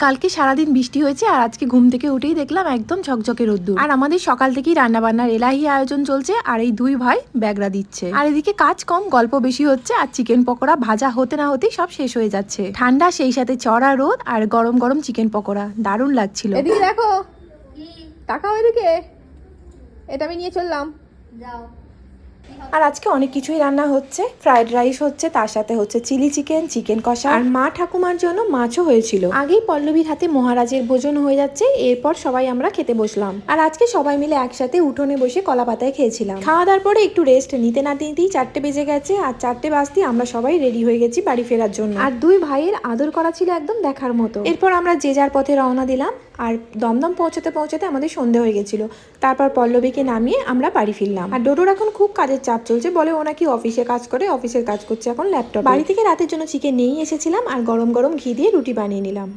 কালকে সারাদিন বৃষ্টি হয়েছে আর আজকে ঘুম থেকে উঠেই দেখলাম একদম ঝকঝকে রোদ্দুর। আর আমাদের সকাল থেকেই রান্না বান্নার এলাহি আয়োজন চলছে আর এই দুই ভাই ব্যাগরা দিচ্ছে। আর এদিকে কাজ কম গল্প বেশি হচ্ছে আর চিকেন পকোড়া ভাজা হতে না হতেই সব শেষ হয়ে যাচ্ছে। ঠান্ডা সেই সাথে চড়া রোদ আর গরম গরম চিকেন পকোড়া দারুণ লাগছিল। এদিকে দেখো, তাকাও এদিকে, এটা আমি নিয়ে চললাম। যাও। আর আজকে অনেক কিছুই রান্না হচ্ছে, ফ্রাইড রাইস হচ্ছে, তার সাথে হচ্ছে চিলি চিকেন, চিকেন কষা, আর মা ঠাকুমার জন্য মাছও হয়েছিল। আগেই পল্লবীর হাতে মহারাজের ভোজন হয়ে যাচ্ছে, এরপর সবাই আমরা খেতে বসলাম। আর আজকে সবাই মিলে একসাথে উঠোনে বসে কলা পাতায় খেয়েছিলাম। খাওয়া দাওয়ার পরে একটু রেস্ট নিতে না নিতেই 4টে বেজে গেছে, আর 4টে বাজতেই আমরা সবাই রেডি হয়ে গেছি বাড়ি ফেরার জন্য। আর দুই ভাইয়ের আদর করা ছিল একদম দেখার মতো। এরপর আমরা যে যার পথে রওনা দিলাম, আর দমদম পৌঁছাতে পৌঁছাতে আমাদের সন্ধে হয়ে গেছিল। তারপর পল্লবীকে নামিয়ে আমরা বাড়ি ফিরলাম। আর ডোডোর এখন খুব কাজের চাপ চলছে, বলে ও নাকি অফিসে কাজ করে, অফিসের কাজ করছে এখন ল্যাপটপ। বাড়ি থেকে রাতের জন্য চিকেন নিয়েই এসেছিলাম আর গরম গরম ঘি দিয়ে রুটি বানিয়ে নিলাম।